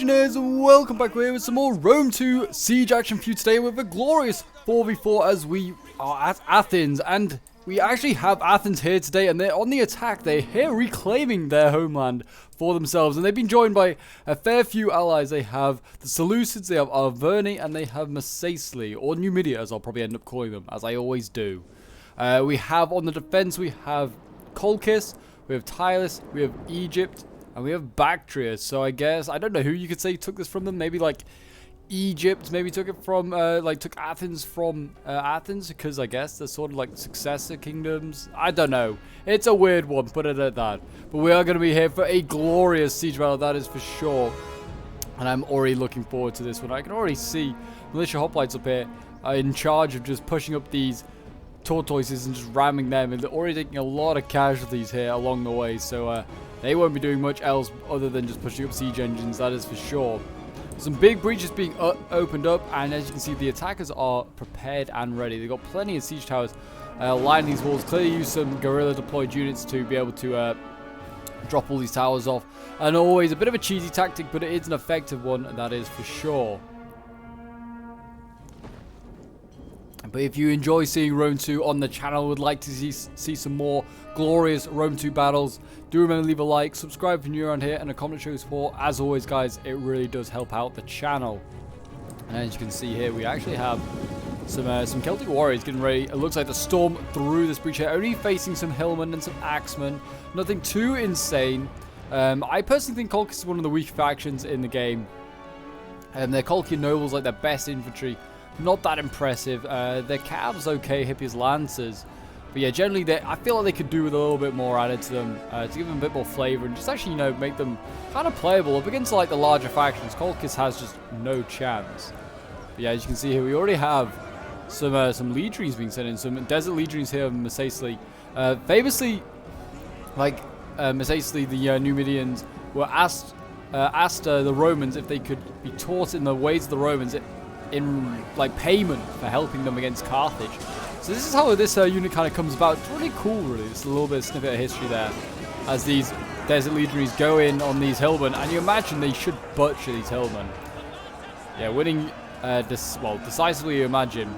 Legionnaires, and welcome back here with some more Rome 2 Siege action for you today with a glorious 4v4 as we are at Athens. And we actually have Athens here today, and they're on the attack. They're here reclaiming their homeland for themselves, and they've been joined by a fair few allies. They have the Seleucids, they have Arverni, and they have Macesli, or Numidia as I'll probably end up calling them, as I always do. We have on the defense, we have Colchis, we have Tylis, we have Egypt, and we have Bactria. So I guess, I don't know who you could say took this from them. Maybe like Egypt, maybe took it from, took Athens from Athens, because I guess they're sort of like successor kingdoms. I don't know. It's a weird one, put it at that. But we are going to be here for a glorious siege battle, that is for sure. And I'm already looking forward to this one. I can already see militia hoplites up here in charge of just pushing up these tortoises and just ramming them, and they're already taking a lot of casualties here along the way, so they won't be doing much else other than just pushing up siege engines, that is for sure. Some big breaches being opened up, and as you can see, the attackers are prepared and ready. They've got plenty of siege towers lining these walls. Clearly use some guerrilla deployed units to be able to drop all these towers off, and always a bit of a cheesy tactic, but it is an effective one, and that is for sure. But if you enjoy seeing Rome 2 on the channel, would like to see some more glorious Rome 2 battles, do remember to leave a like, subscribe if you're new around here, and a comment show your support. As always, guys, it really does help out the channel. And as you can see here, we actually have some Celtic warriors getting ready. It looks like to storm through this breach here, only facing some hillmen and some axemen. Nothing too insane. I personally think Colchis is one of the weak factions in the game. Their Colchian nobles, like their best infantry, not that impressive. Their cabs okay, Hippias lancers, but yeah, generally I feel like they could do with a little bit more added to them to give them a bit more flavor and just actually, you know, make them kind of playable up against like the larger factions. Colchis has just no chance. But yeah, as you can see here, we already have some legionaries being sent in, some desert legionaries here of Macesli. Famously, like Macesli, the Numidians were asked the Romans if they could be taught in the ways of the Romans in like payment for helping them against Carthage. So this is how this unit kind of comes about. It's really cool, really. It's a little bit of snippet of history there, as these desert legionaries go in on these hillmen, and you imagine they should butcher these hillmen. Yeah, winning decisively, you imagine.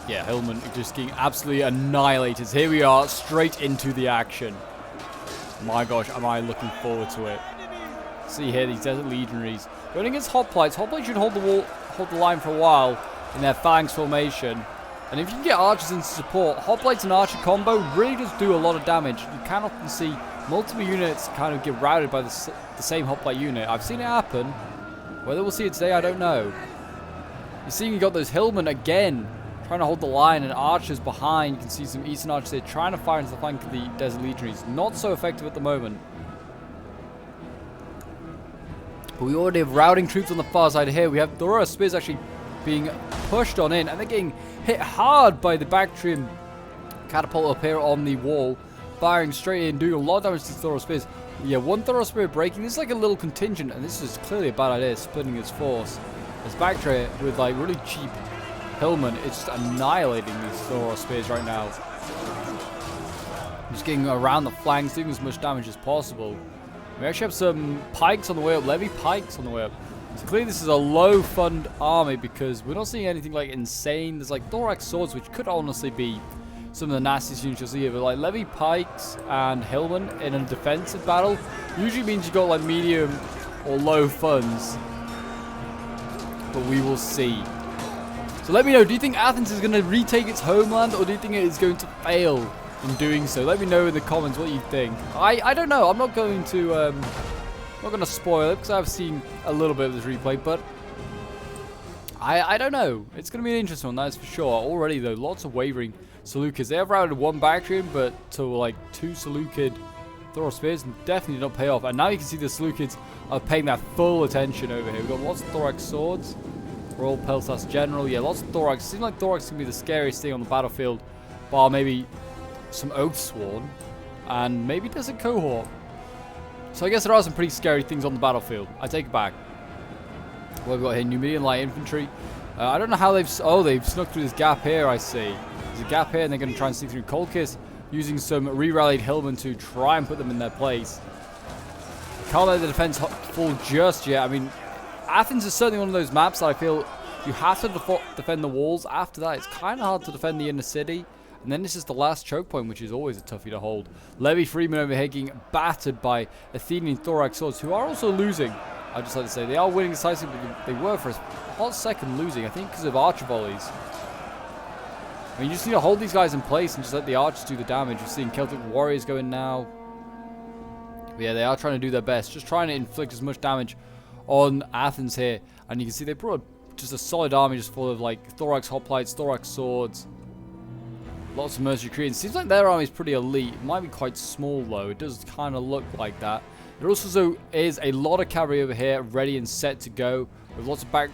Yeah, hillmen just getting absolutely annihilated. Here we are, straight into the action. My gosh, am I looking forward to it. See here, these desert legionaries going against hoplites. Hoplites should hold the line for a while in their phalanx formation, and if you can get archers into support, hoplites and archer combo really does do a lot of damage. You can often see multiple units kind of get routed by the same hoplite unit. I've seen it happen. Whether we'll see it today, I don't know. You see, you got those hillmen again trying to hold the line, and archers behind. You can see some eastern archers there trying to fire into the flank of the desert legionaries. Not so effective at the moment. But we already have routing troops on the far side here. We have Thora spears actually being pushed on in, and they're getting hit hard by the Bactrian catapult up here on the wall, firing straight in, doing a lot of damage to Thora spears. Yeah, one Thora spear breaking. This is like a little contingent, and this is clearly a bad idea, splitting its force. As Bactria, with like really cheap hillmen, it's just annihilating these Thora spears right now. Just getting around the flanks, doing as much damage as possible. We actually have some pikes on the way up, levy pikes on the way up. So clearly this is a low fund army because we're not seeing anything like insane. There's like thorax swords, which could honestly be some of the nastiest units you'll see here, but like levy pikes and hillmen in a defensive battle usually means you got like medium or low funds. But we will see. So let me know, do you think Athens is going to retake its homeland, or do you think it is going to fail in doing so? Let me know in the comments what you think. I don't know. I'm not going to spoil it because I've seen a little bit of this replay, but I don't know. It's going to be an interesting one, that's for sure. Already though, lots of wavering Seleucids. They have routed one Bactrian, but to like two Seleucid Thora spears definitely did not pay off. And now you can see the Seleucids are paying their full attention over here. We've got lots of thorax swords. Royal Peltas General. Yeah, lots of thorax. Seems like thorax can be the scariest thing on the battlefield, bar maybe some Oathsworn, and maybe Desert Cohort. So I guess there are some pretty scary things on the battlefield. I take it back. What have we got here? Numidian light infantry. I don't know how they've snuck through this gap here, I see. There's a gap here, and they're going to try and sneak through Colchis, using some re-rallied hillmen to try and put them in their place. can't let the defense fall just yet. I mean, Athens is certainly one of those maps that I feel you have to defend the walls. After that, it's kind of hard to defend the inner city. And then this is the last choke point, which is always a toughie to hold. Levy Freeman over here getting battered by Athenian Thorax Swords, who are also losing. I'd just like to say they are winning decisively, but they were for a hot second losing, I think because of archer volleys. I mean, you just need to hold these guys in place and just let the archers do the damage. You're seeing Celtic Warriors go in now. But yeah, they are trying to do their best, just trying to inflict as much damage on Athens here. And you can see they brought just a solid army just full of like Thorax Hoplites, Thorax Swords. Lots of mercenary Koreans. Seems like their army is pretty elite. It might be quite small though. It does kind of look like that. There also is a lot of cavalry over here, ready and set to go. With lots of back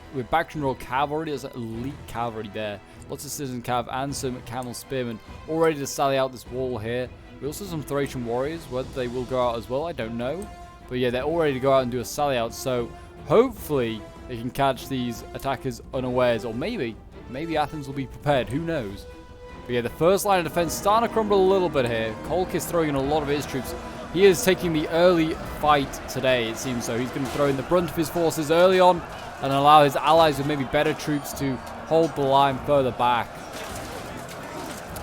and roll cavalry. There's elite cavalry there. Lots of citizen cav and some camel spearmen, all ready to sally out this wall here. We also have some Thracian warriors. Whether they will go out as well, I don't know. But yeah, they're all ready to go out and do a sally out. So hopefully they can catch these attackers unawares, or maybe Athens will be prepared. Who knows? But yeah, the first line of defense starting to crumble a little bit here. Kolk is throwing in a lot of his troops. He is taking the early fight today, it seems so. He's going to throw in the brunt of his forces early on and allow his allies with maybe better troops to hold the line further back.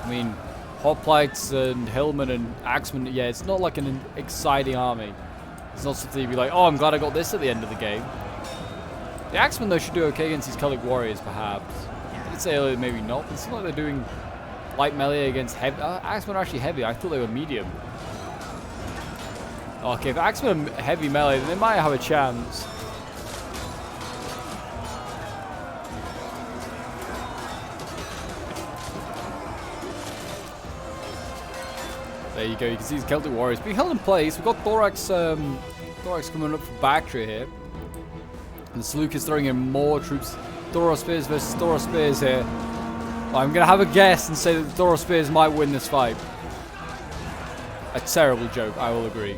I mean, Hoplites and Hillmen and Axemen, yeah, it's not like an exciting army. It's not something you'd be like, oh, I'm glad I got this at the end of the game. The Axemen, though, should do okay against these Celtic Warriors, perhaps. I did say earlier maybe not, but it seems like they're doing light melee against heavy. Axemen are actually heavy. I thought they were medium. Okay, if Axemen are heavy melee, then they might have a chance. There you go. You can see these Celtic Warriors being held in place. We've got Thorax coming up for Bactria here. And the Seleucus is throwing in more troops. Thoros Spears versus Thoros Spears here. I'm going to have a guess and say that the Thoros Spears might win this fight. A terrible joke, I will agree.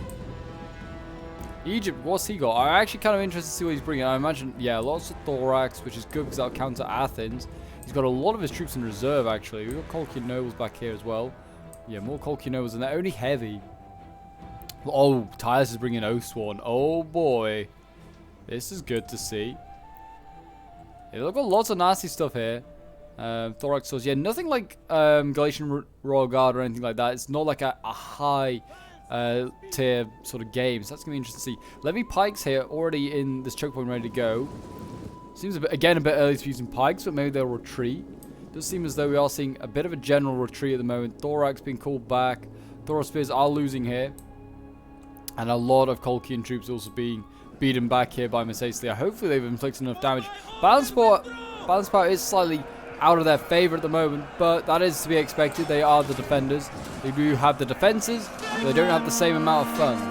Egypt, what's he got? I'm actually kind of interested to see what he's bringing. I imagine, yeah, lots of Thorax, which is good because that'll counter Athens. He's got a lot of his troops in reserve, actually. We've got Colchian Nobles back here as well. Yeah, more Colchian Nobles, and they're only heavy. Oh, Tyus is bringing Oathsworn. Oh, boy. This is good to see. Yeah, they've got lots of nasty stuff here. Thorax Swords. Yeah, nothing like Galatian Royal Guard or anything like that. It's not like a high tier sort of game. So that's going to be interesting to see. Levy Pikes here already in this choke point ready to go. Seems a bit early to be using Pikes, but maybe they'll retreat. Does seem as though we are seeing a bit of a general retreat at the moment. Thorax being called back. Thoros Spears are losing here. And a lot of Colchian troops also being beaten back here by Mercedes. Hopefully they've inflicted enough damage. Balance power is slightly out of their favor at the moment, but that is to be expected. They are the defenders. They do have the defenses, but they don't have the same amount of funds.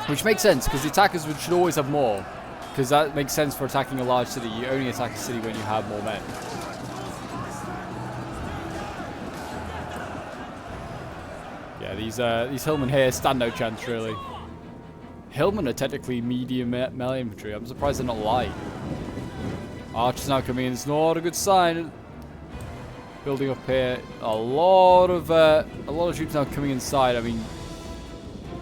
Which makes sense, because the attackers should always have more. Because that makes sense for attacking a large city. You only attack a city when you have more men. Yeah, these Hillmen here stand no chance, really. Hillmen are technically medium melee infantry. I'm surprised they're not light. Archers now coming in. It's not a good sign. Building up here. A lot of troops now coming inside. I mean,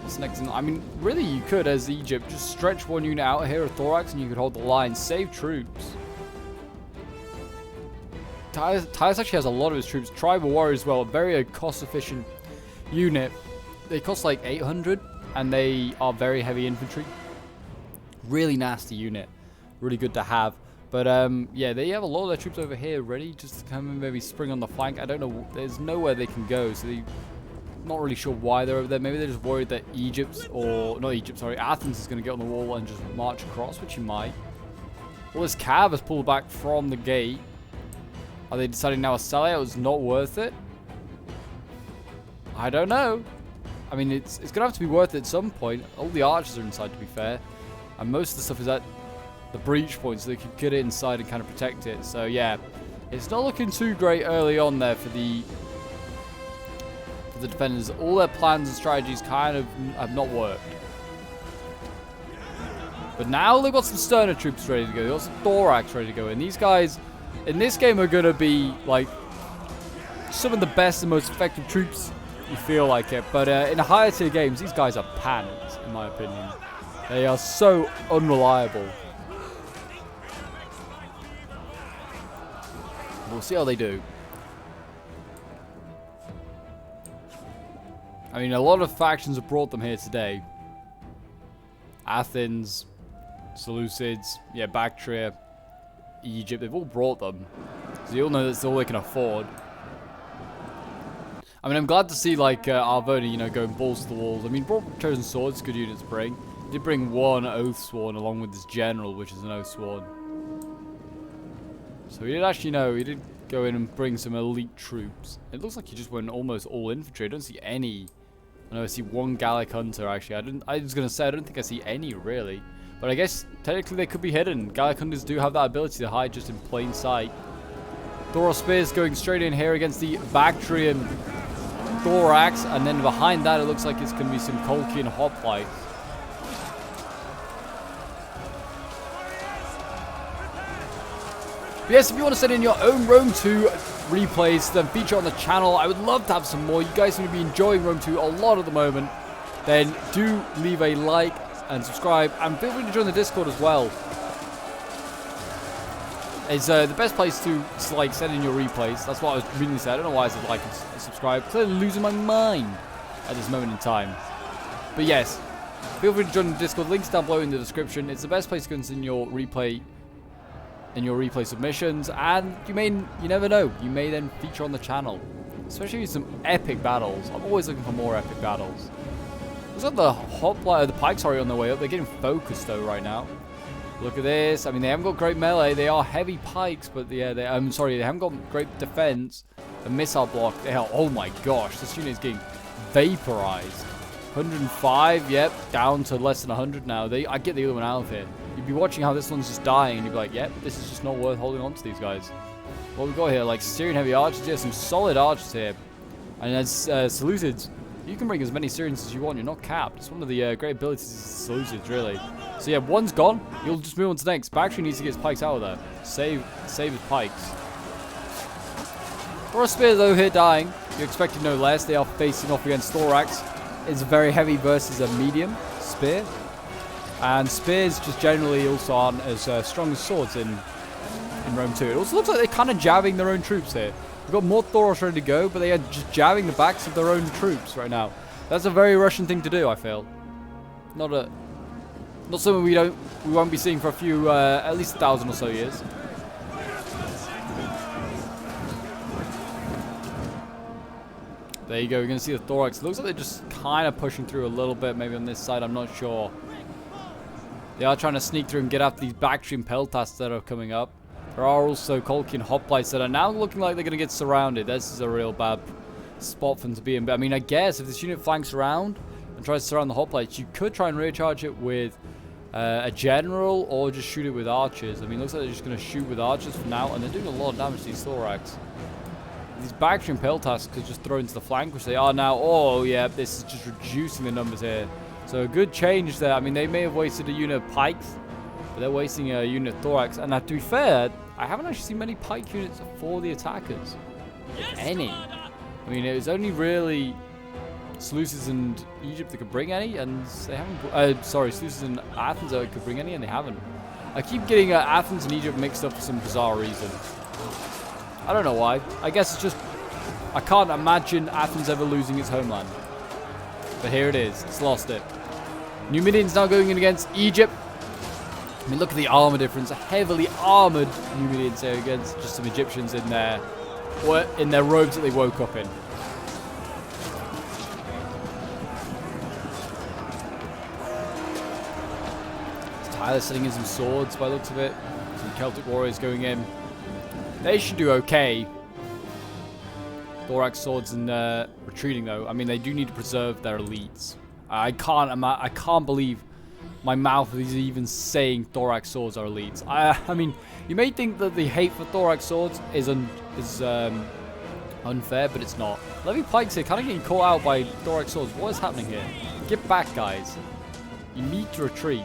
what's next? I mean, really, you could, as Egypt, just stretch one unit out here of Thorax, and you could hold the line, save troops. Tyus actually has a lot of his troops. Tribal warriors as well. A very cost-efficient unit. They cost like 800, and they are very heavy infantry. Really nasty unit. Really good to have. But yeah, they have a lot of their troops over here ready just to come and maybe spring on the flank. I don't know. There's nowhere they can go, so they're not really sure why they're over there. Maybe they're just worried that Athens is going to get on the wall and just march across, which he might. Well, this cav has pulled back from the gate. Are they deciding now a sellout is not worth it? I don't know. I mean, it's going to have to be worth it at some point. All the archers are inside, to be fair. And most of the stuff is at the breach point, so they could get it inside and kind of protect it. So, yeah. It's not looking too great early on there for the defenders. All their plans and strategies kind of have not worked. But now they've got some sterner troops ready to go. They've got some Thorax ready to go. And these guys in this game are going to be, like, some of the best and most effective troops You feel like it. But in the higher tier games, these guys are pants, in my opinion. They are so unreliable. We'll see how they do. I mean, a lot of factions have brought them here today. Athens, Seleucids, yeah, Bactria, Egypt, they've all brought them. So you all know that's all they can afford. I mean, I'm glad to see, like, Arvoni, you know, going balls to the walls. I mean, brought Chosen Swords, good units to bring. He did bring one Oathsworn along with his general, which is an Oathsworn. So he did actually know, he did go in and bring some elite troops. It looks like he just went almost all infantry. I don't see any. I know I see one Gallic Hunter, actually. I was going to say, I don't think I see any, really. But I guess, technically, they could be hidden. Gallic Hunters do have that ability to hide just in plain sight. Thoros Spears going straight in here against the Bactrian Thorax, and then behind that it looks like it's going to be some Colchian Hoplites. But yes, if you want to send in your own Rome 2 replays, then feature on the channel. I would love to have some more. You guys seem to be enjoying Rome 2 a lot at the moment. Then do leave a like and subscribe, and feel free to join the Discord as well. It's the best place to like send in your replays. That's what I was really saying. I don't know why I said like and subscribe. Clearly losing my mind at this moment in time. But yes, feel free to join the Discord. Links down below in the description. It's the best place to go and send your replay submissions, and you never know. You may then feature on the channel, especially with some epic battles. I'm always looking for more epic battles. Looks like the pikes are on their way up. They're getting focused though right now. Look at this. I mean, they haven't got great melee. They are heavy pikes, but yeah, they haven't got great defense. The missile block. Oh my gosh, this unit is getting vaporized. 105, yep, down to less than 100 now. I get the other one out of here. You'd be watching how this one's just dying, and you'd be like, yep, this is just not worth holding on to these guys. What we've got here, like Syrian heavy archers. Yeah, some solid archers here. And as Seleucids, you can bring as many Syrians as you want. You're not capped. It's one of the great abilities of Seleucids, really. So yeah, one's gone. You'll just move on to the next. Bactria needs to get his pikes out of there. Save his pikes. Thoros Spear, though, here dying. You expected no less. They are facing off against Thorax. It's very heavy versus a medium spear. And spears just generally also aren't as strong as swords in Rome 2. It also looks like they're kind of jabbing their own troops here. We've got more Thoros ready to go, but they are just jabbing the backs of their own troops right now. That's a very Russian thing to do, I feel. Not something we won't be seeing for a few, at least 1,000 or so years. There you go. You're going to see the Thorax. Looks like they're just kind of pushing through a little bit, maybe on this side. I'm not sure. They are trying to sneak through and get after these Bactrian Peltasts that are coming up. There are also Colchian Hoplites that are now looking like they're going to get surrounded. This is a real bad spot for them to be in. But I mean, I guess if this unit flanks around and tries to surround the Hoplites, you could try and recharge it with a general or just shoot it with archers. I mean, it looks like they're just going to shoot with archers for now, and they're doing a lot of damage to these Thorax. These Bactrian Peltasts could just throw into the flank, which they are now. Oh, yeah, this is just reducing the numbers here. So a good change there. I mean, they may have wasted a unit of pikes, but they're wasting a unit of Thorax. And to be fair, I haven't actually seen many pike units for the attackers. If any. I mean, it was only really Seleucids and Egypt that could bring any, and they haven't. Sorry, Seleucids and Athens that could bring any, and they haven't. I keep getting Athens and Egypt mixed up for some bizarre reason. I don't know why. I guess it's just I can't imagine Athens ever losing its homeland. But here it is. It's lost it. Numidians now going in against Egypt. I mean, look at the armor difference. Heavily armored Numidians here against just some Egyptians in their robes that they woke up in. Tyler sitting in some swords by the looks of it. Some Celtic warriors going in. They should do okay. Thorax swords and retreating though. I mean, they do need to preserve their elites. I can't believe my mouth is even saying Thorax swords are elites. I mean, you may think that the hate for Thorax swords is unfair, but it's not. Levy pikes here, kind of getting caught out by Thorax swords. What is happening here? Get back, guys. You need to retreat.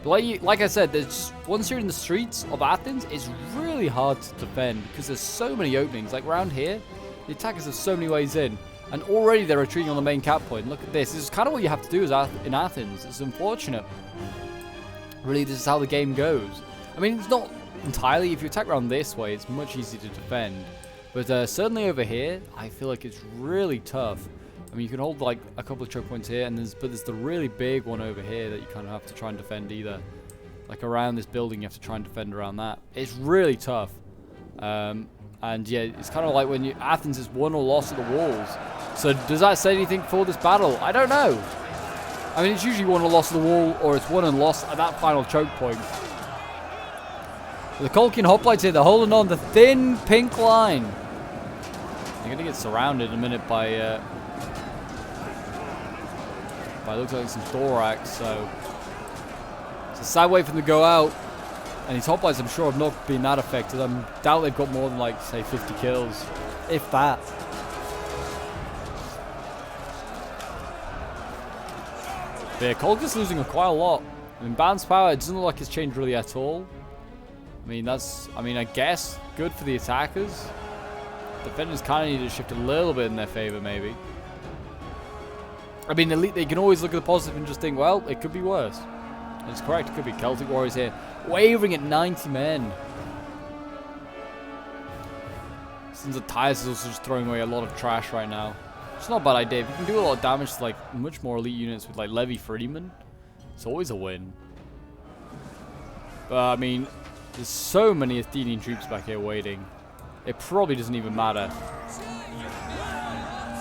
But like I said, there's once you're in the streets of Athens, it's really hard to defend because there's so many openings. Like around here, the attackers have so many ways in. And already they're retreating on the main cap point. Look at this. This is kind of what you have to do in Athens. It's unfortunate. Really, this is how the game goes. I mean, it's not entirely. If you attack around this way, it's much easier to defend. But certainly over here, I feel like it's really tough. I mean, you can hold like a couple of choke points here, and there's the really big one over here that you kind of have to try and defend either. Like around this building, you have to try and defend around that. It's really tough. And yeah, it's kind of like when Athens is won or lost at the walls. So does that say anything for this battle? I don't know. I mean, it's usually won or lost at the wall, or it's won and lost at that final choke point. The Colkin hoplites here, they're holding on the thin pink line. They're going to get surrounded in a minute by looks like some thorax, so it's a sad way for them to go out. And these hoplites, I'm sure, have not been that affected. I doubt they've got more than, like, say, 50 kills, if that. But yeah, Colkin's losing quite a lot. I mean, bounce power, it doesn't look like it's changed really at all. I mean, I guess good for the attackers. Defenders kind of need to shift a little bit in their favor, maybe. I mean, Elite, they can always look at the positive and just think, well, it could be worse. And it's correct, it could be. Celtic Warriors here, wavering at 90 men. Since the Tyres is also just throwing away a lot of trash right now. It's not a bad idea. If you can do a lot of damage to, like, much more elite units with, like, Levy Freeman, it's always a win. But, I mean, there's so many Athenian troops back here waiting. It probably doesn't even matter.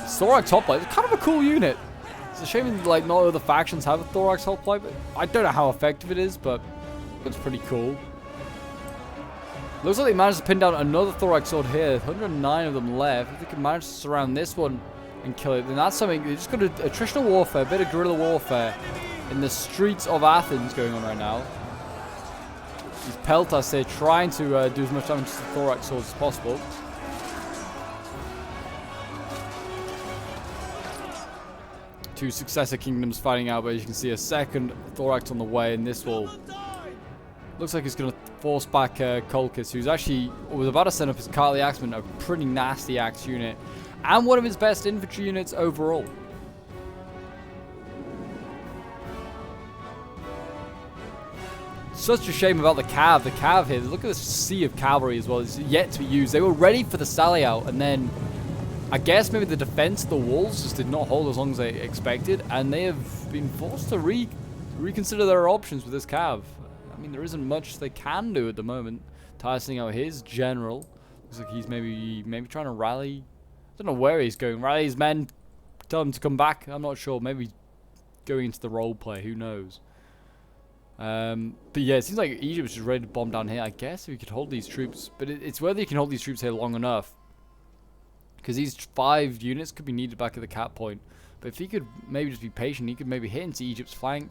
Thorax Hoplite is kind of a cool unit. It's a shame that, like, not other factions have a Thorax Hoplite, but I don't know how effective it is, but it's pretty cool. Looks like they managed to pin down another Thorax Sword here. 109 of them left. If they can manage to surround this one and kill it, then that's something. They just got attritional warfare, a bit of guerrilla warfare in the streets of Athens going on right now. These Peltas here trying to do as much damage to the Thorax Swords as possible. Two successor kingdoms fighting out, but as you can see, a second Thorax on the way, and this will looks like it's going to force back Colchis, who's actually was about to send up his Cartly Axeman, a pretty nasty axe unit, and one of his best infantry units overall. Such a shame about the Cav. The Cav here, look at this sea of cavalry as well. It's yet to be used. They were ready for the sally out, and then I guess maybe the defense of the walls just did not hold as long as they expected, and they have been forced to reconsider their options with this Cav. I mean, there isn't much they can do at the moment. Tyson out his general. Looks like he's maybe trying to rally. I don't know where he's going. Rally his men, tell them to come back. I'm not sure. Maybe going into the role play. Who knows? But yeah, it seems like Egypt is just ready to bomb down here. I guess if you could hold these troops, but it's whether you can hold these troops here long enough. Because these 5 units could be needed back at the cap point. But if he could maybe just be patient, he could maybe hit into Egypt's flank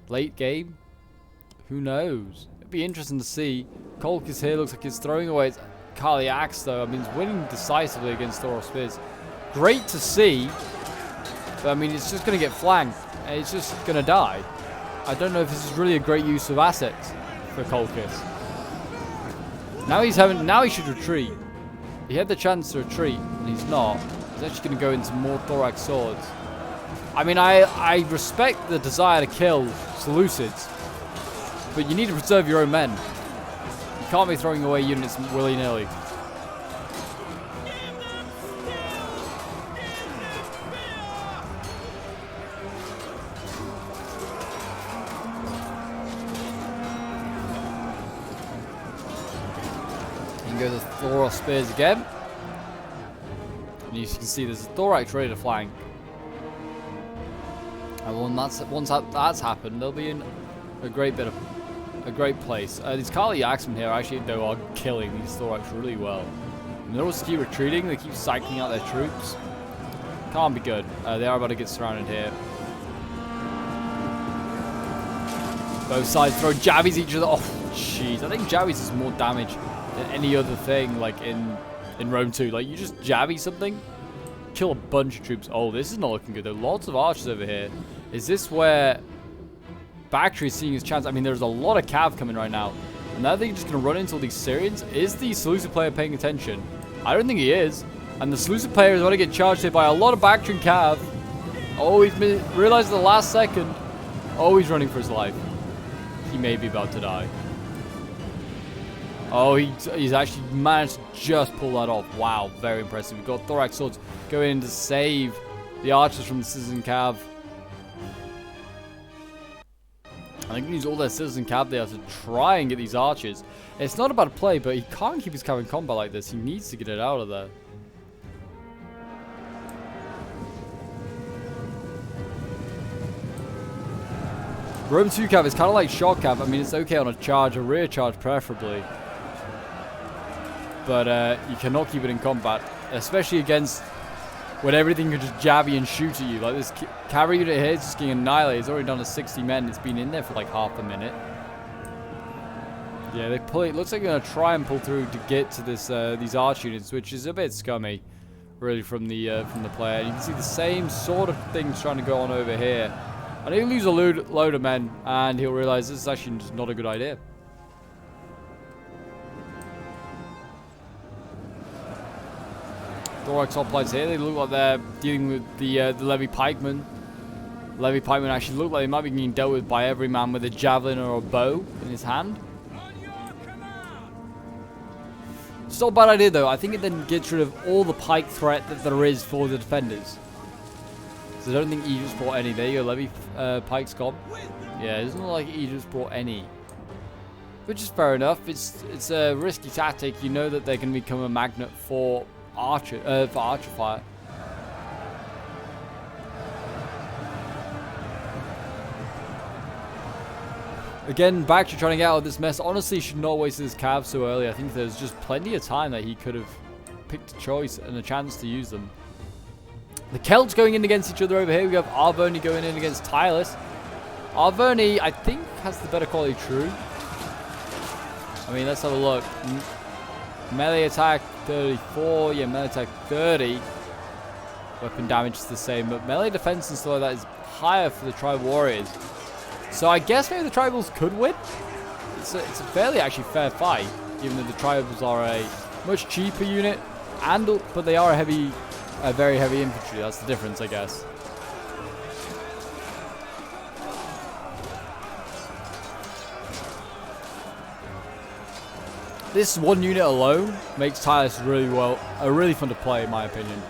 late game. Who knows? It'd be interesting to see. Colchis here looks like he's throwing away his Cartly Axe, though. I mean, he's winning decisively against Thoros Spears. Great to see. But I mean, it's just going to get flanked. And it's just going to die. I don't know if this is really a great use of assets for Colchis. Now he should retreat. He had the chance to retreat, and he's not. He's actually going to go into more Thorax Swords. I mean, I respect the desire to kill Seleucids, but you need to preserve your own men. You can't be throwing away units willy-nilly. Go the Thoros Spears again. And you can see there's a Thorax ready to flank. And once that's happened, they'll be in a great place. These Cartly Axemen here actually though are killing these Thorax really well. And they also keep retreating, they keep cycling out their troops. Can't be good. They are about to get surrounded here. Both sides throw jabbies at each other. Oh jeez, I think jabbies does more damage than any other thing, like in Rome 2. Like, you just jabby something, kill a bunch of troops. Oh, this is not looking good. There are lots of archers over here. Is this where Bactria is seeing his chance? I mean, there's a lot of cav coming right now. And now they're just going to run into all these Syrians. Is the Seleucid player paying attention? I don't think he is. And the Seleucid player is going to get charged here by a lot of Bactrian Cav. Oh, he's realized at the last second. Oh, he's running for his life. He may be about to die. Oh, he's actually managed to just pull that off. Wow, very impressive. We've got Thorax Swords going in to save the archers from the Citizen Cav. I think we use all their Citizen Cav there to try and get these archers. It's not a bad play, but he can't keep his cav in combat like this. He needs to get it out of there. Rome 2 cav is kind of like shot cav. I mean, it's okay on a charge, a rear charge preferably. But you cannot keep it in combat, especially against when everything can just jab you and shoot at you. Like this cavalry unit here is just getting annihilated. It's already down to 60 men. It's been in there for like half a minute. Yeah, they pull it. Looks like they're gonna try and pull through to get to this these arch units, which is a bit scummy, really, from the player. And you can see the same sort of things trying to go on over here. And he'll lose a load of men, and he'll realize this is actually just not a good idea. Thorax hoplites here. They look like they're dealing with the Levy pikemen. Levy pikemen actually look like they might be being dealt with by every man with a javelin or a bow in his hand. It's not a bad idea though. I think it then gets rid of all the pike threat that there is for the defenders. So I don't think Egypt's brought any. There you go, Levy pike's gone. Yeah, it doesn't look like Egypt's brought any. Which is fair enough. It's a risky tactic. You know that they can become a magnet for archer fire. Again, Bactria trying to get out of this mess. Honestly, should not waste his cav so early. I think there's just plenty of time that he could have picked a choice and a chance to use them. The Celts going in against each other over here. We have Arverni going in against Tyrus. Arverni, I think, has the better quality true. I mean, let's have a look. Melee attack 34. Yeah, melee attack 30. Weapon damage is the same, but melee defense and stuff like that is higher for the tribal warriors. So I guess maybe the tribals could win. It's a fairly actually fair fight, even though the tribals are a much cheaper unit, but they are a very heavy infantry. That's the difference, I guess. This one unit alone makes Tyrus really fun to play, in my opinion.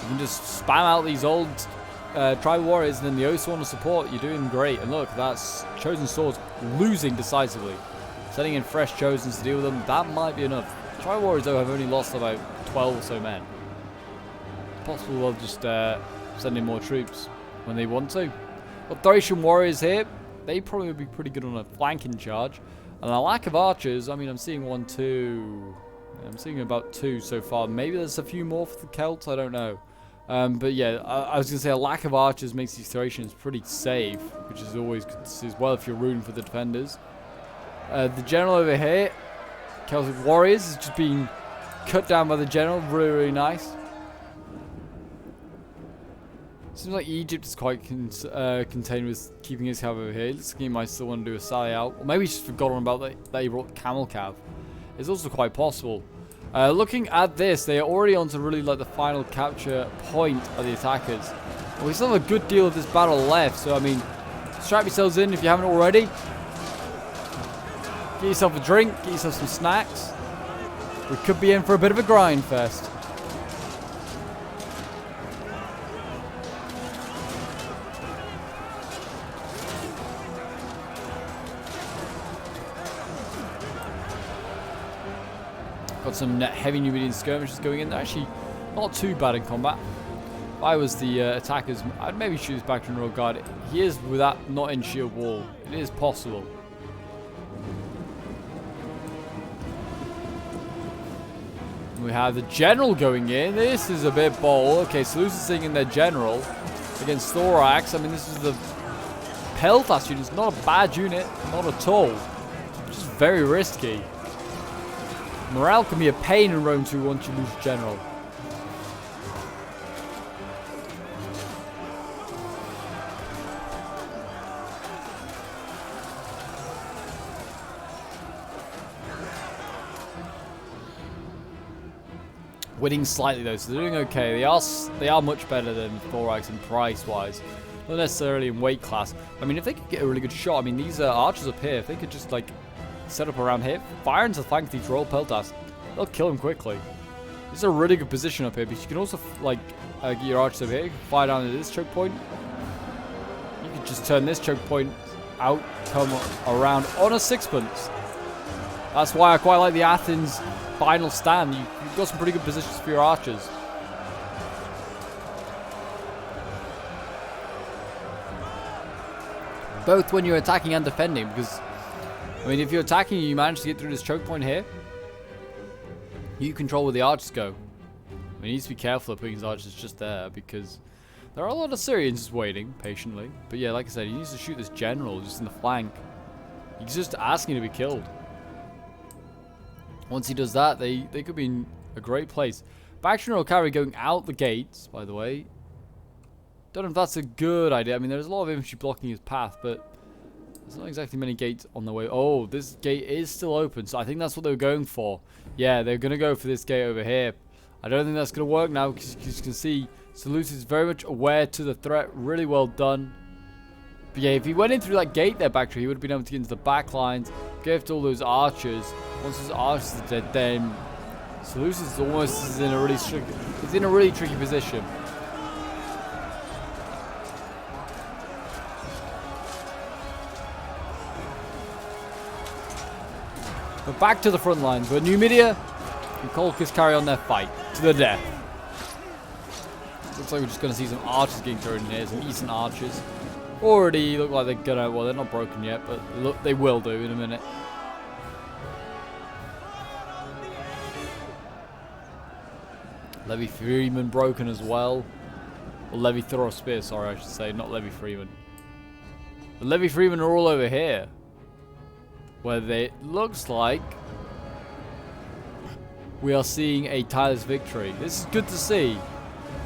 You can just spam out these old tribal warriors, and then the Oswana support. You're doing great. And look, that's Chosen Swords losing decisively. Sending in fresh Chosens to deal with them. That might be enough. Tribal warriors, though, have only lost about 12 or so men. Possible they'll just send in more troops when they want to. But Thracian warriors here, they probably would be pretty good on a flanking charge. And a lack of archers, I mean, I'm seeing 1, 2. I'm seeing about 2 so far. Maybe there's a few more for the Celts, I don't know. But yeah, I was going to say a lack of archers makes these Thracians pretty safe, which is always good to see as well if you're rooting for the defenders. The general over here, Celtic warriors, is just being cut down by the general. Really, really nice. Seems like Egypt is quite contained with keeping his cav over here. Looks like he might still want to do a sally out. Or maybe he's just forgotten about that he brought camel cav. It's also quite possible. Looking at this, they are already on to really like the final capture point of the attackers. Well, we still have a good deal of this battle left, so I mean, strap yourselves in if you haven't already. Get yourself a drink, get yourself some snacks. We could be in for a bit of a grind fest. Got some heavy Numidian skirmishers going in. They're actually not too bad in combat. If I was the attackers, I'd maybe shoot his back to royal guard. He is with that not in shield wall. It is possible. We have the general going in. This is a bit bold. Okay, Seleucus singing their general against Thorax. I mean, this is the Peltas unit. It's not a bad unit, not at all. Just very risky. Morale can be a pain in Rome 2 once you lose general. Winning slightly though, so they're doing okay. They are much better than Thorax in price-wise. Not necessarily in weight class. I mean, if they could get a really good shot, I mean, these archers up here, if they could just, like, set up around here, fire into the flank of these Royal Peltas, they'll kill them quickly. This is a really good position up here, but you can also, like, get your archers over here. You can fire down into this choke point. You can just turn this choke point out, come around on a sixpence. That's why I quite like the Athens final stand. You've got some pretty good positions for your archers. Both when you're attacking and defending, because, I mean, if you're attacking and you manage to get through this choke point here, you control where the archers go. I mean, he needs to be careful of putting his archers just there, because there are a lot of Syrians just waiting patiently. But yeah, like I said, he needs to shoot this general just in the flank. He's just asking to be killed. Once he does that, they could be in a great place. Back general cavalry going out the gates, by the way. Don't know if that's a good idea. I mean, there's a lot of infantry blocking his path, but there's not exactly many gates on the way. Oh, this gate is still open, so I think that's what they were going for. Yeah, they're going to go for this gate over here. I don't think that's going to work now, because you can see Seleucus is very much aware to the threat. Really well done. But yeah, if he went in through that gate there, back, he would have been able to get into the back lines, get to all those archers. Once those archers are dead, then Seleucus is almost in a really tricky position. But back to the front lines, where Numidia and Colchis carry on their fight to the death. Looks like we're just going to see some archers getting thrown in here, some Eastern archers. Already look like they're gonna, well, they're not broken yet, but look, they will do in a minute. Levy Freeman broken as well. Or Levy Throw Spear, sorry, I should say, not Levy Freeman. The Levy Freeman are all over here, where they looks like we are seeing a tireless victory. This is good to see.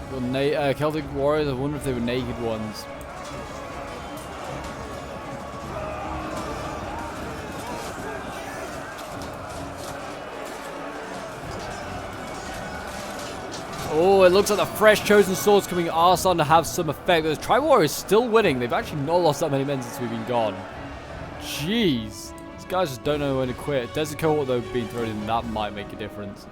Celtic warriors, I wonder if they were naked ones. Oh, it looks like the fresh chosen swords coming are starting to have some effect. The Tribal Warriors still winning. They've actually not lost that many men since we've been gone. Jeez. These guys just don't know when to quit. Desert Cohort, though, being thrown in, that might make a difference.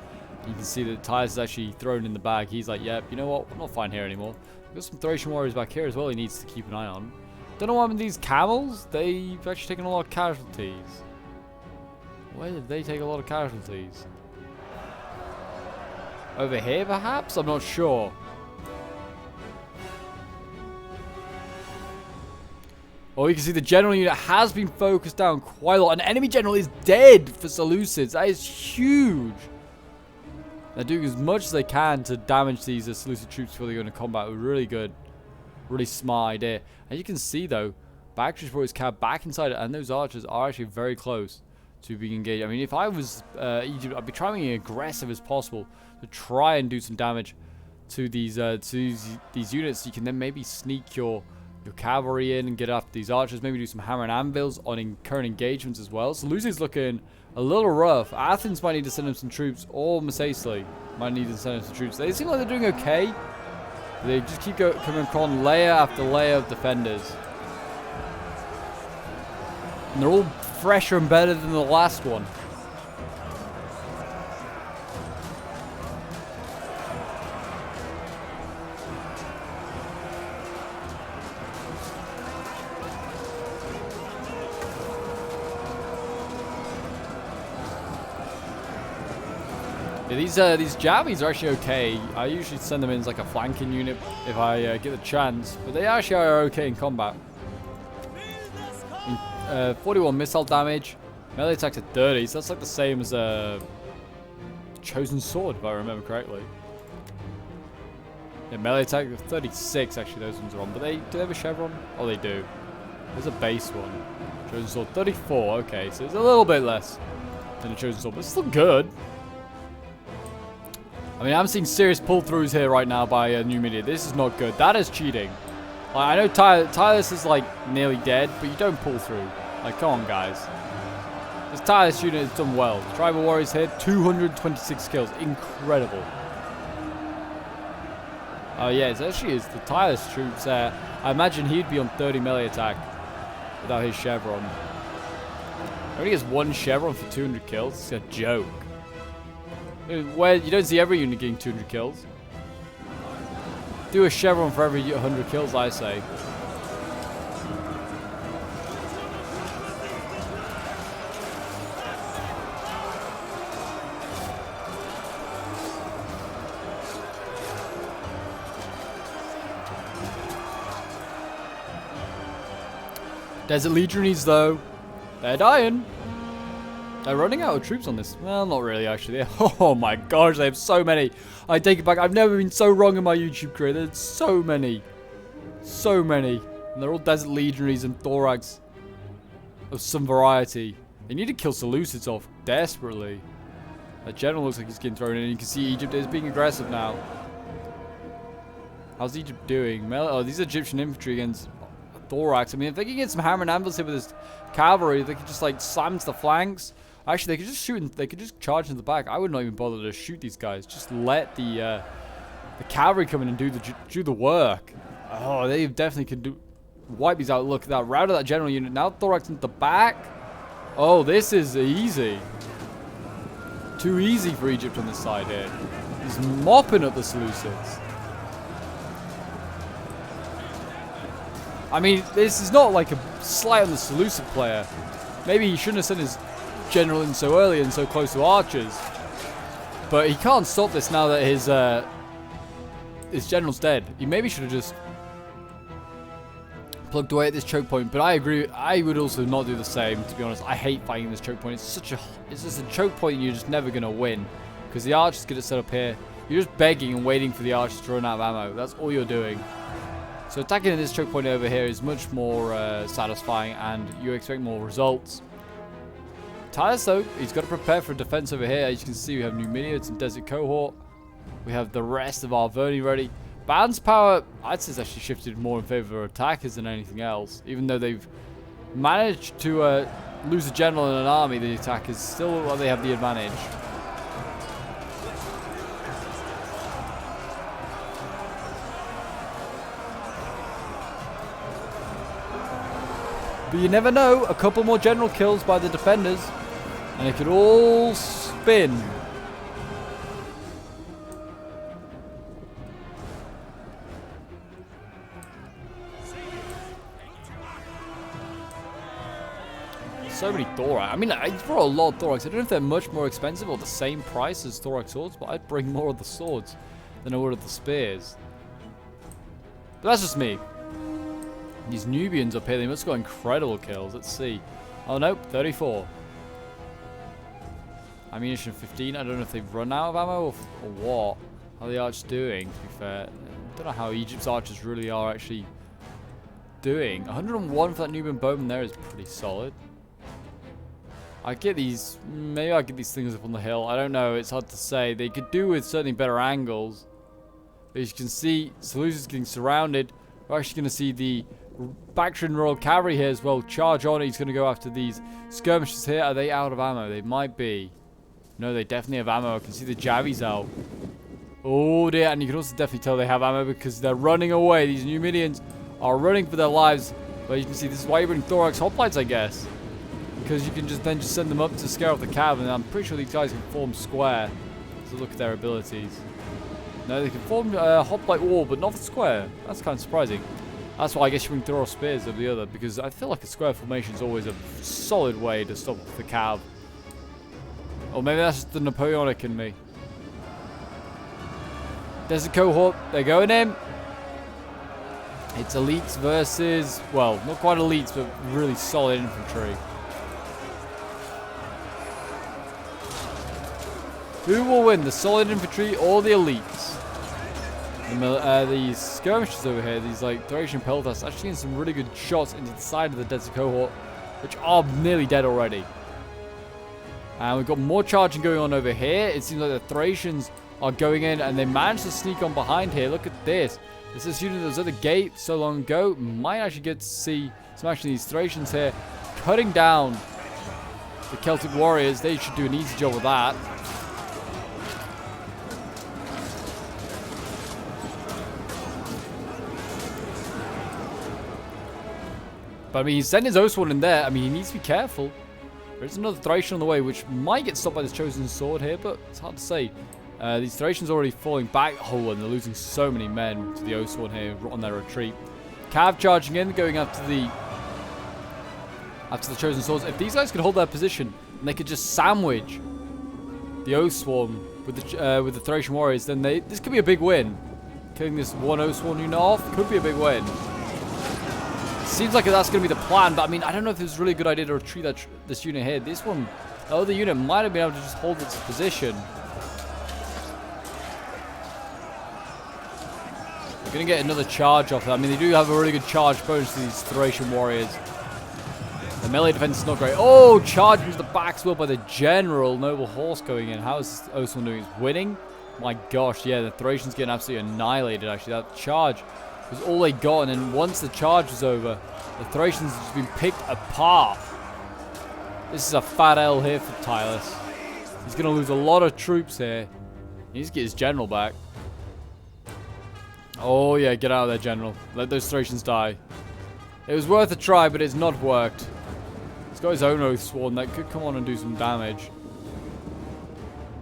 You can see that Tyus is actually thrown in the bag. He's like, yep, you know what? I'm not fine here anymore. We've got some Thracian warriors back here as well he needs to keep an eye on. Don't know what happened to these camels. They've actually taken a lot of casualties. Where did they take a lot of casualties? Over here, perhaps? I'm not sure. Oh, you can see the general unit has been focused down quite a lot. An enemy general is dead for Seleucids. That is huge. They're doing as much as they can to damage these Seleucid troops before they go into combat. Really good. Really smart idea. And you can see, though, Bactrius brought his cab back inside it, and those archers are actually very close to being engaged. I mean, if I was Egypt, I'd be trying to be aggressive as possible to try and do some damage to these units. You can then maybe sneak your cavalry in and get after these archers. Maybe do some hammer and anvils on current engagements as well. So Lucy's looking a little rough. Athens might need to send him some troops, or Macesli might need to send him some troops. They seem like they're doing okay. They just keep coming upon layer after layer of defenders. And they're all fresher and better than the last one. Yeah, these Javis are actually okay. I usually send them in as like a flanking unit if I get the chance, but they actually are okay in combat. 41 missile damage, melee attacks at 30, so that's like the same as a chosen sword, if I remember correctly. Yeah, melee attack at 36, actually those ones are on, but do they have a chevron? Oh, they do. There's a base one. Chosen sword 34, okay, so it's a little bit less than a chosen sword, but it's still good. I mean, I'm seeing serious pull-throughs here right now by New Media. This is not good. That is cheating. Like, I know Tylus is, like, nearly dead, but you don't pull through. Like, come on, guys. This Tylus unit has done well. Tribal Warriors here, 226 kills. Incredible. Oh yeah, it's actually the tireless troops there. I imagine he'd be on 30 melee attack without his chevron. He only gets 1 chevron for 200 kills. It's a joke. Where you don't see every unit getting 200 kills. Do a chevron for every 100 kills, I say. Desert Legionaries, though, they're dying. They're running out of troops on this. Well, not really, actually. Oh my gosh, they have so many. I take it back. I've never been so wrong in my YouTube career. There's so many. So many. And they're all Desert Legionaries and Thorax of some variety. They need to kill Seleucids off desperately. That general looks like he's getting thrown in. You can see Egypt is being aggressive now. How's Egypt doing? Oh, these are Egyptian infantry against Thorax. I mean, if they can get some hammer and anvils here with this cavalry, they could just like slam to the flanks. Actually, they could just shoot and they could just charge into the back. I would not even bother to shoot these guys. Just let the cavalry come in and do the work. Oh, they definitely could wipe these out. Look at that, routed that general unit. Now Thorax into the back. Oh, this is easy. Too easy for Egypt on this side here. He's mopping up the Seleucids. I mean, this is not like a slight on the Seleucid player. Maybe he shouldn't have sent his general in so early and so close to archers. But he can't stop this now that his general's dead. He maybe should have just plugged away at this choke point. But I agree. I would also not do the same, to be honest. I hate fighting this choke point. It's just a choke point you're just never going to win. Because the archers get it set up here. You're just begging and waiting for the archers to run out of ammo. That's all you're doing. So attacking this choke point over here is much more satisfying, and you expect more results. Titus, though, he's got to prepare for defense over here. As you can see, we have Numidians and Desert Cohort. We have the rest of Arverni ready. Band's power, I'd say, has actually shifted more in favor of attackers than anything else. Even though they've managed to lose a general in an army, the attackers still they have the advantage. But you never know, a couple more general kills by the defenders, and it could all spin. So many Thorax. I mean, I brought a lot of Thorax. I don't know if they're much more expensive or the same price as Thorax swords, but I'd bring more of the swords than I would of the spears. But that's just me. These Nubians up here, they must have got incredible kills. Let's see. Oh, nope, 34. Ammunition 15. I don't know if they've run out of ammo or what. How are the archers doing, to be fair? I don't know how Egypt's archers really are actually doing. 101 for that Nubian bowman there is pretty solid. I get these, maybe I get these things up on the hill. I don't know, it's hard to say. They could do with certainly better angles. But as you can see, Seleucus is getting surrounded. We're actually going to see the Bactrian Royal Cavalry here as well. Charge on. He's going to go after these skirmishers here. Are they out of ammo? They might be. No, they definitely have ammo. I can see the Javis out. Oh dear. And you can also definitely tell they have ammo because they're running away. These Numidians are running for their lives. But you can see this is why you bring Thorax hoplites, I guess. Because you can just send them up to scare off the cav. And I'm pretty sure these guys can form square. So look at their abilities. No, they can form hoplite wall, but not for square. That's kind of surprising. That's why I guess you can throw spears over the other, because I feel like a square formation is always a solid way to stop the cav. Or maybe that's just the Napoleonic in me. Desert Cohort, they're going in. It's elites versus, well, not quite elites, but really solid infantry. Who will win, the solid infantry or the elites? These skirmishers over here, these like Thracian peltas, actually getting some really good shots into the side of the Desert Cohort, which are nearly dead already. And we've got more charging going on over here. It seems like the Thracians are going in and they managed to sneak on behind here. Look at this. This is unit that was at the gate so long ago. Might actually get to see some action of these Thracians here cutting down the Celtic warriors. They should do an easy job of that. But I mean, he's sending his Oathsworn in there. I mean, he needs to be careful. There's another Thracian on the way, which might get stopped by this Chosen Sword here, but it's hard to say. These Thracians are already falling back. Oh, and they're losing so many men to the Oathsworn here on their retreat. Cav charging in, going after the Chosen Swords. If these guys could hold their position, and they could just sandwich the Oathsworn with the Thracian warriors, then this could be a big win. Killing this one Oathsworn unit off could be a big win. Seems like that's going to be the plan, but I mean, I don't know if it was a really good idea to retreat this unit here. This one, the other unit might have been able to just hold its position. We're going to get another charge off that. I mean, they do have a really good charge bonus to these Thracian warriors. The melee defense is not great. Oh, charge into the backswell by the general. Noble horse going in. How is Oathsworn doing? He's winning? My gosh, yeah, the Thracians getting absolutely annihilated, actually. That charge was all they got, and then once the charge was over, the Thracians have just been picked apart. This is a fat L here for Tylus. He's going to lose a lot of troops here. He needs to get his general back. Oh, yeah, get out of there, general. Let those Thracians die. It was worth a try, but it's not worked. He's got his own Oathsworn that could come on and do some damage.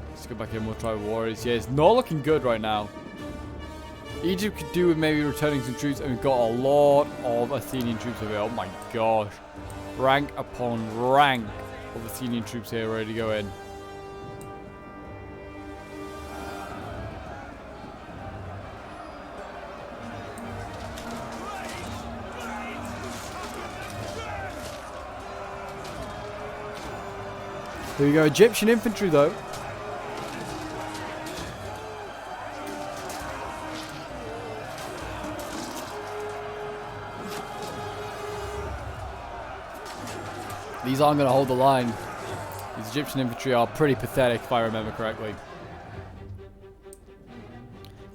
Let's go back in, we'll try warriors. Yeah, it's not looking good right now. Egypt could do with maybe returning some troops, and we've got a lot of Athenian troops over here. Oh my gosh. Rank upon rank of Athenian troops here ready to go in. There we go, Egyptian infantry though. These aren't going to hold the line. These Egyptian infantry are pretty pathetic, if I remember correctly.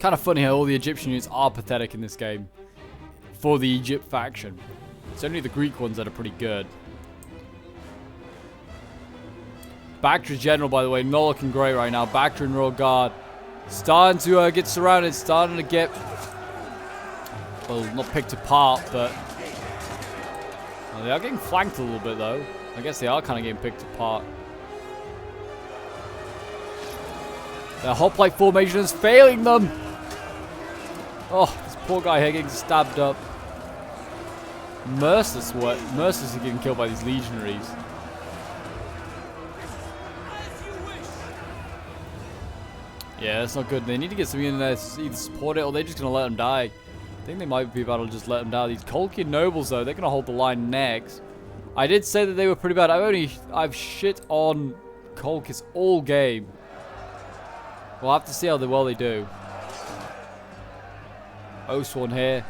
Kind of funny how all the Egyptian units are pathetic in this game. For the Egypt faction. It's only the Greek ones that are pretty good. Bactria's general, by the way, not looking great right now. Bactria and Royal Guard starting to get surrounded, starting to get, well, not picked apart, but they are getting flanked a little bit, though. I guess they are kind of getting picked apart. Their hoplite formation is failing them. Oh, this poor guy here getting stabbed up. Mercilessly getting killed by these legionaries. Yeah, that's not good. They need to get something in there to either support it, or they're just going to let them die. I think they might be about to just let them die. These Colchian nobles, though, they're going to hold the line next. I did say that they were pretty bad. I've shit on Colchis all game. We'll have to see how well they do. Oathsworn here.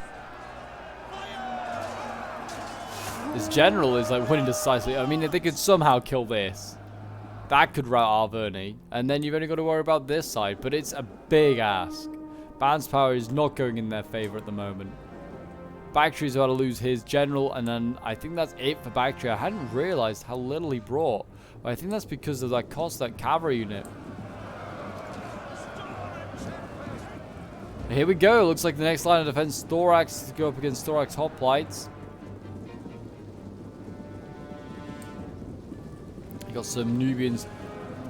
This general is like winning decisively. I mean, if they could somehow kill this, that could rout Arverni. And then you've only got to worry about this side. But it's a big ask. Ban's power is not going in their favor at the moment. Bactria's about to lose his general, and then I think that's it for Bactria. I hadn't realized how little he brought, but I think that's because of that cost, that cavalry unit. Here we go. Looks like the next line of defense, Thorax to go up against Thorax hoplites. You got some Nubians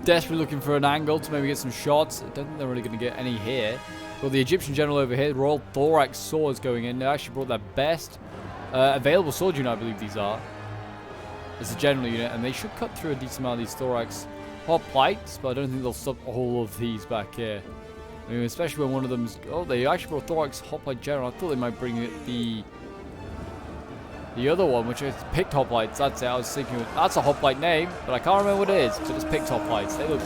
desperately looking for an angle to maybe get some shots. I don't think they're really going to get any here. Got the Egyptian general over here. Royal Thorax swords going in. They actually brought their best available sword unit, I believe these are. As a general unit. And they should cut through a decent amount of these Thorax hoplites. But I don't think they'll stop all of these back here. I mean, especially when one of them's... Oh, they actually brought Thorax hoplite general. I thought they might bring it the other one, which is picked hoplites. That's it. I was thinking that's a hoplite name, but I can't remember what it is. But it's picked hoplites. They look...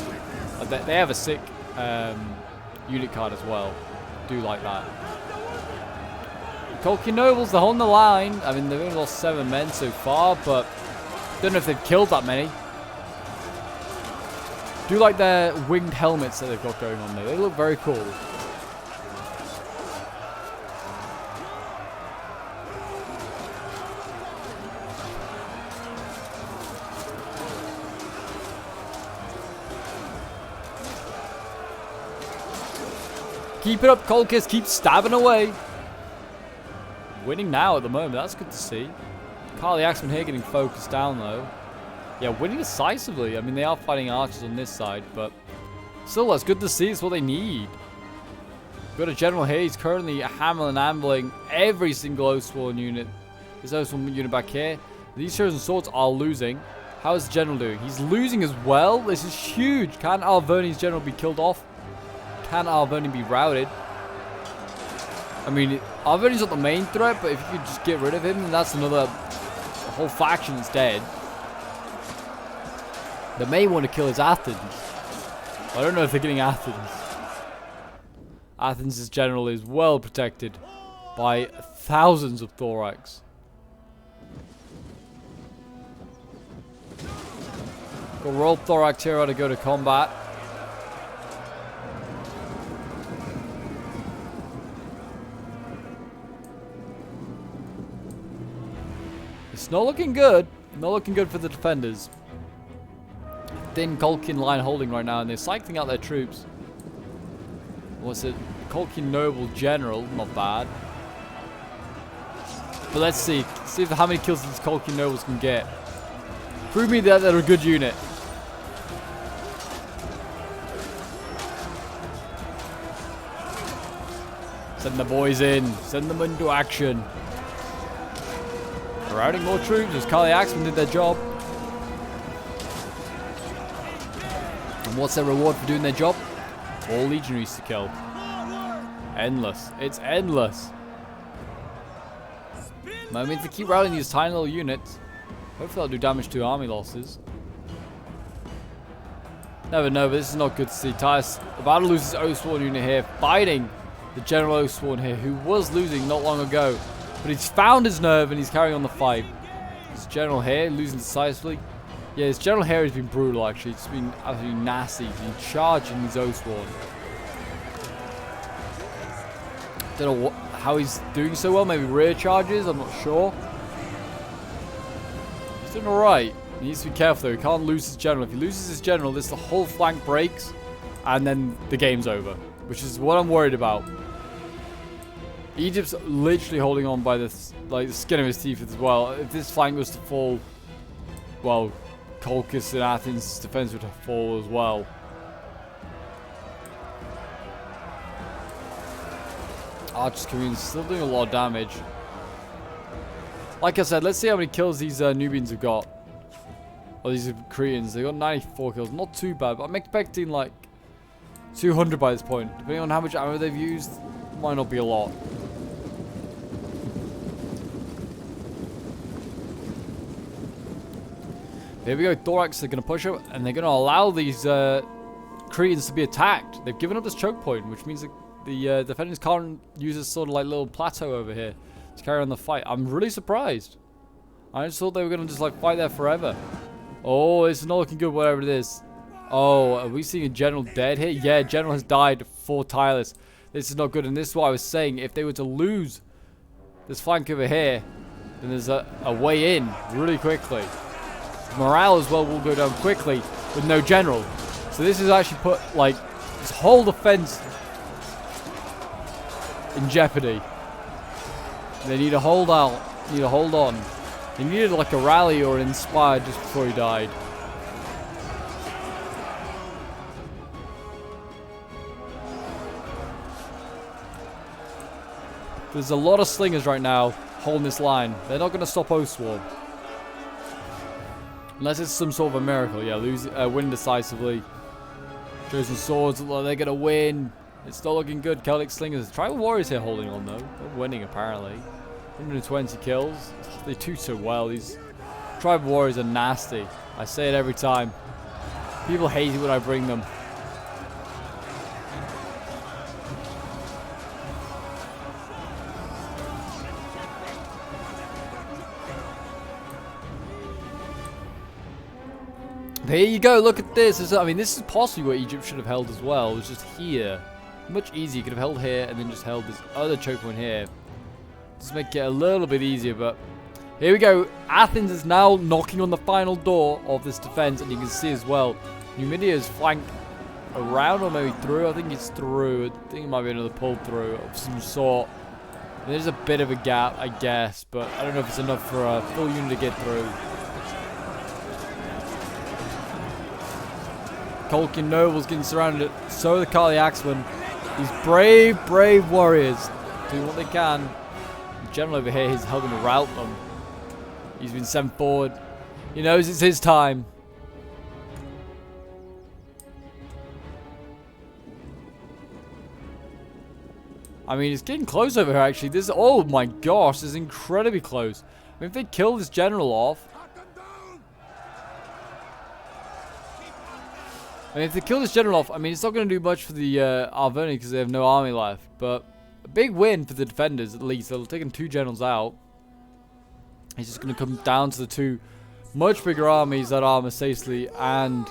They have a sick unit card as well. Do like that. Colchian nobles, they're holding the line. I mean, they've only lost 7 men so far, but don't know if they've killed that many. Do like their winged helmets that they've got going on there. They look very cool. Keep it up, Colchis. Keep stabbing away. Winning now at the moment. That's good to see. Carl the Axeman here getting focused down though. Yeah, winning decisively. I mean, they are fighting archers on this side, but still, that's good to see. It's what they need. Got a general here. He's currently hammering and ambling every single Oathsworn unit. This Oathsworn unit back here. These Chosen Swords are losing. How is the general doing? He's losing as well. This is huge. Can Alverni's general be killed off? Can Alverni be routed? I mean, Alverni's not the main threat, but if you could just get rid of him, then that's another whole faction that's dead. They may want to kill his Athens. I don't know if they're getting Athens. Athens' general is well protected by thousands of thorax. Got Royal Thorax here to go to combat. It's not looking good. Not looking good for the defenders. Thin Colkin line holding right now, and they're cycling out their troops. What's it? Colkin Noble General, not bad. But let's see. See if how many kills these Colkin Nobles can get. Prove me that they're a good unit. Send the boys in. Send them into action. Routing more troops as Carl the Axeman did their job. And what's their reward for doing their job? All legionaries to kill. Endless. It's endless. I mean, to keep routing these tiny little units, hopefully they'll do damage to army losses. Never know, but this is not good to see. Titus about to lose his Oathsworn unit here, fighting the General Oathsworn here, who was losing not long ago. But he's found his nerve and he's carrying on the fight. His general here losing decisively. Yeah, his general here has been brutal actually. It's been absolutely nasty. He's been charging these Oathsworn. Don't know how he's doing so well. Maybe rear charges. I'm not sure. He's doing alright. He needs to be careful though. He can't lose his general. If he loses his general, the whole flank breaks. And then the game's over. Which is what I'm worried about. Egypt's literally holding on by the skin of his teeth as well. If this flank was to fall, well, Colchis and Athens' defense would fall as well. Archer's community still doing a lot of damage. Like I said, let's see how many kills these Nubians have got. Or these Cretans. They got 94 kills. Not too bad, but I'm expecting like 200 by this point. Depending on how much ammo they've used, might not be a lot. Here we go, Thorax are going to push up, and they're going to allow these Cretans to be attacked. They've given up this choke point, which means that the defenders can't use this sort of like little plateau over here to carry on the fight. I'm really surprised. I just thought they were going to just like fight there forever. Oh, it's not looking good, whatever it is. Oh, are we seeing a general dead here? Yeah, general has died for Tylus. This is not good, and this is what I was saying. If they were to lose this flank over here, then there's a way in really quickly. Morale as well will go down quickly with no general. So this has actually put like this whole defense in jeopardy. They need to hold out. Need to hold on. He needed like a rally or an inspire just before he died. There's a lot of slingers right now holding this line. They're not going to stop Oathsworn. Unless it's some sort of a miracle. Yeah, win decisively. Chosen Swords, they're going to win. It's not looking good. Celtic Slingers. Tribal Warriors here holding on though. They're winning apparently. 120 kills. They do so well. These Tribal Warriors are nasty. I say it every time. People hate it when I bring them. There you go, look at this. I mean, this is possibly what Egypt should have held as well. It was just here. Much easier. You could have held here and then just held this other choke point here. Just make it a little bit easier, but here we go. Athens is now knocking on the final door of this defense, and you can see as well, Numidia is flanked around or maybe through. I think it's through. I think it might be another pull through of some sort. There's a bit of a gap, I guess, but I don't know if it's enough for a full unit to get through. Colkin Nobles getting surrounded. So are the Kali Axemen. These brave, brave warriors doing what they can. The general over here is helping to rout them. He's been sent forward. He knows it's his time. I mean, it's getting close over here, actually. This, oh my gosh, this is incredibly close. I mean, if they kill this general off... I mean, if they kill this general off, I mean, it's not going to do much for the Arverni because they have no army left. But a big win for the defenders, at least. They'll take 2 generals out. He's just going to come down to the 2 much bigger armies that are Marseille and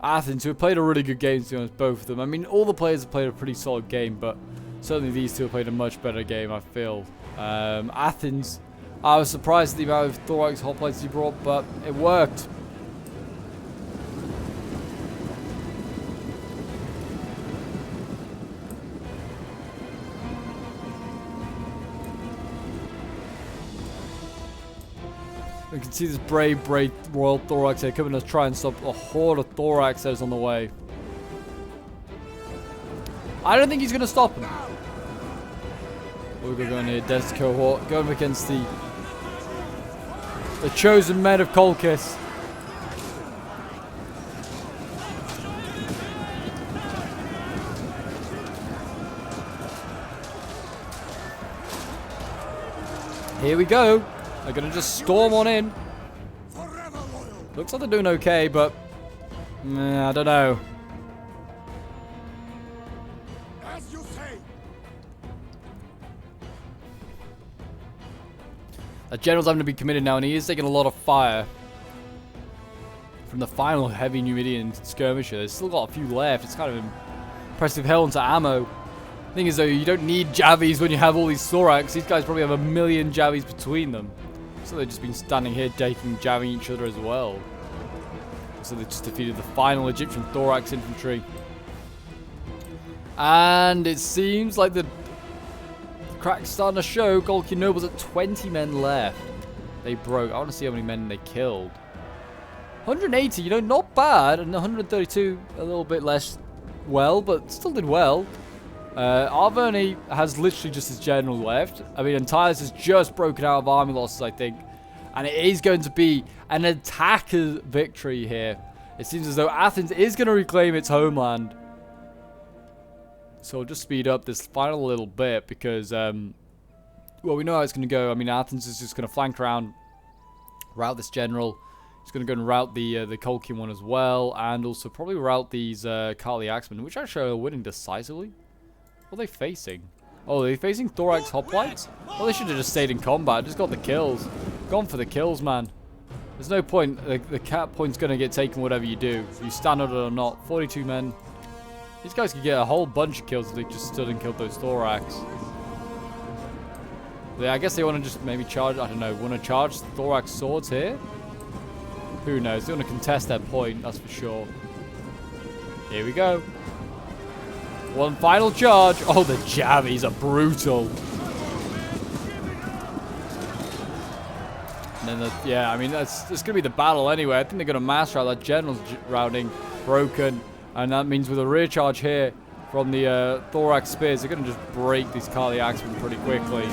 Athens, who have played a really good game, to be honest, both of them. I mean, all the players have played a pretty solid game, but... certainly these 2 have played a much better game, I feel. Athens, I was surprised at the amount of thorax hoplites he brought, but it worked. We can see this brave, brave Royal Thorax here coming to try and stop a horde of thorax that is on the way. I don't think he's going to stop him. We're going to go in here, Des cohort, going up against the chosen men of Colchis. Here we go. They're going to just storm on in. Looks like they're doing okay, but I don't know. The general's having to be committed now, and he is taking a lot of fire from the final heavy Numidian skirmisher. There's still got a few left. It's kind of impressive hell into ammo. The thing is, though, you don't need Javies when you have all these thorax. These guys probably have 1,000,000 Javies between them. So they've just been standing here taking jabbing each other as well. So they just defeated the final Egyptian thorax infantry. And it seems like the crack's starting to show. Golki Nobles at 20 men left. They broke. I want to see how many men they killed. 180, you know, not bad. And 132, a little bit less well, but still did well. Arverni has literally just his general left. I mean, Antaeus has just broken out of army losses, I think. And it is going to be an attacker's victory here. It seems as though Athens is going to reclaim its homeland. So we'll just speed up this final little bit because, well, we know how it's going to go. I mean, Athens is just going to flank around, rout this general. He's going to go and rout the Colchian one as well. And also probably rout these Kali Axemen, which actually are winning decisively. What are they facing? Oh, they're facing Thorax Hoplites? Well, they should have just stayed in combat. Just got the kills. Gone for the kills, man. There's no point. The cap point's going to get taken whatever you do. If you stand on it or not. 42 men. These guys could get a whole bunch of kills if they just stood and killed those Thorax. Yeah, I guess they want to just maybe charge, I don't know, want to charge Thorax swords here? Who knows? They want to contest their point, that's for sure. Here we go. One final charge. Oh, the Javies are brutal. And then, yeah, I mean, that's going to be the battle anyway. I think they're going to mass rout. That general's routing broken. And that means with a rear charge here from the Thorax spears, they're going to just break these Kali Axemen pretty quickly.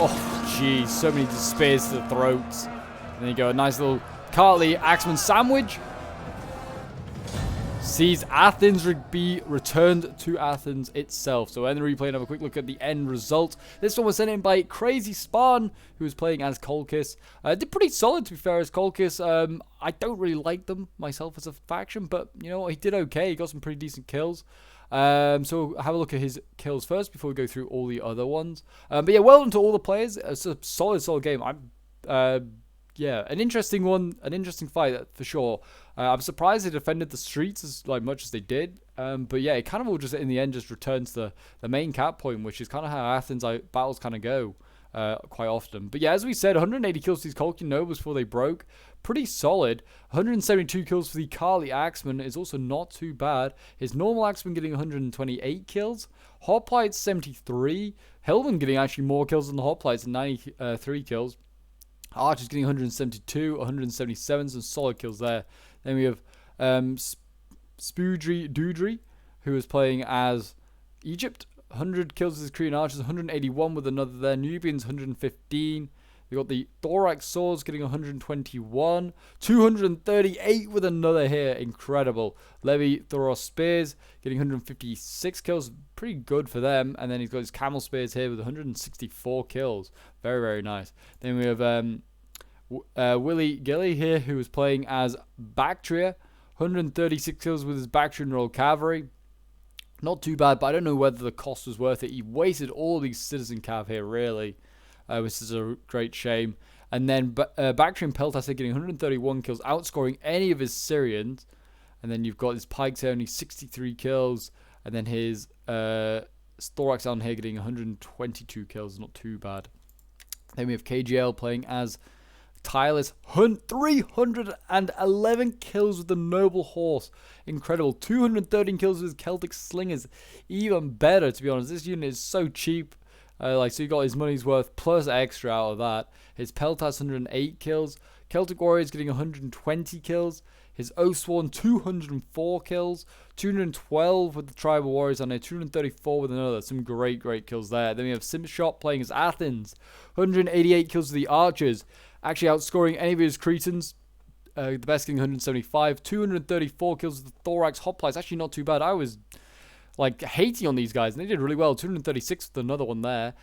Oh, jeez. So many spears to the throats. And there you go. A nice little Kali Axemen sandwich. Sees Athens be returned to Athens itself. So end the replay and have a quick look at the end result. This one was sent in by Crazy Spawn, who was playing as Colchis. Did pretty solid, to be fair, as Colchis. I don't really like them myself as a faction, but you know what, he did okay. He got some pretty decent kills. So have a look at his kills first before we go through all the other ones. But yeah, well done to all the players. It's a solid game. Yeah, an interesting one, an interesting fight for sure. I'm surprised they defended the streets as much as they did. But yeah, it kind of all just in the end just returns to the main cap point, which is kind of how Athens battles kind of go quite often. But yeah, as we said, 180 kills to these Colchian Nobles before they broke. pretty solid. 172 kills for the Carly Axeman is also not too bad. His normal Axeman getting 128 kills. Hoplite's 73. Hillman getting actually more kills than the Hoplites, 93 kills. Archer's getting 172, 177, some solid kills there. Then we have Spoodry Doodry, who is playing as Egypt. 100 kills with his Korean Archers, 181 with another there. Nubians, 115. We got the Thorax Swords getting 121. 238 with another here. Incredible. Levi Thoros Spears getting 156 kills. Pretty good for them. And then he's got his Camel Spears here with 164 kills. Very, very nice. Then we have Willie Gilly here, who is playing as Bactria. 136 kills with his Bactrian Royal Cavalry. Not too bad, but I don't know whether the cost was worth it. He wasted all these Citizen Cav here, really. Which is a great shame. And then Bactrian Peltas are getting 131 kills, outscoring any of his Syrians. And then you've got his Pikes here, only 63 kills. And then his Thorax on here getting 122 kills, not too bad. Then we have KGL playing as Tylus, 311 kills with the Noble Horse. Incredible. 213 kills with his Celtic Slingers. Even better, to be honest. This unit is so cheap. So you got his money's worth plus extra out of that. His Peltas 108 kills. Celtic Warriors getting 120 kills. His Oathsworn 204 kills. 212 with the Tribal Warriors on there. 234 with another. Some great kills there. Then we have Simshot playing as Athens. 188 kills with the Archers. Actually outscoring any of his Cretans. The best getting 175. 234 kills with the Thorax Hoplites. Actually not too bad. I was hating on these guys, and they did really well. 236 with another one there.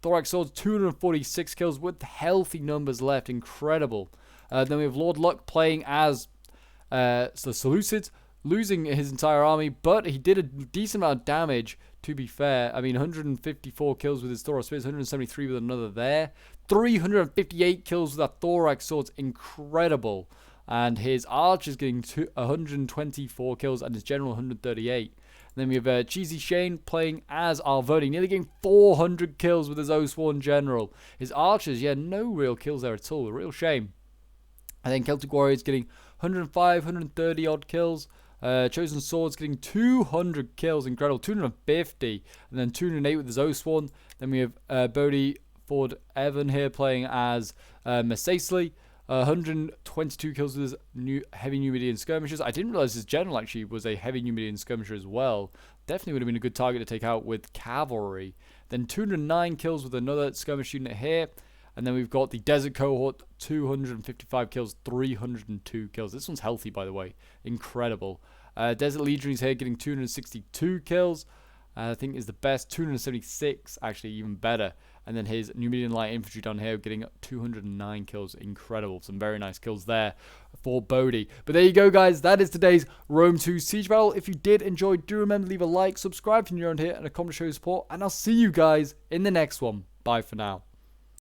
Thorax Swords, 246 kills with healthy numbers left. Incredible. Then we have Lord Luck playing as the Seleucids, losing his entire army, but he did a decent amount of damage, to be fair. I mean, 154 kills with his Thorax Spears, 173 with another there. 358 kills with that Thorax Swords. Incredible. And his Archers getting 124 kills, and his General 138. Then we have Cheesy Shane playing as Arvodi, nearly getting 400 kills with his Oathsworn General. His Archers, yeah, no real kills there at all. A real shame. And then Celtic Warriors getting 105, 130 odd kills. Chosen Swords getting 200 kills. Incredible. 250. And then 208 with his Oathsworn. Then we have Bodhi Ford Evan here playing as Messasley. 122 kills with his heavy Numidian skirmishers. I didn't realize his general actually was a heavy Numidian skirmisher as well. Definitely would have been a good target to take out with cavalry. Then 209 kills with another skirmish unit here. And then we've got the Desert Cohort, 255 kills, 302 kills. This one's healthy, by the way. Incredible. Desert Legionaries here getting 262 kills. I think is the best. 276, actually, even better. And then his Numidian Light Infantry down here getting 209 kills. Incredible. Some very nice kills there for Bodhi. But there you go, guys. That is today's Rome 2 Siege Battle. If you did enjoy, do remember to leave a like, subscribe if you're around here, and a comment to show your support. And I'll see you guys in the next one. Bye for now.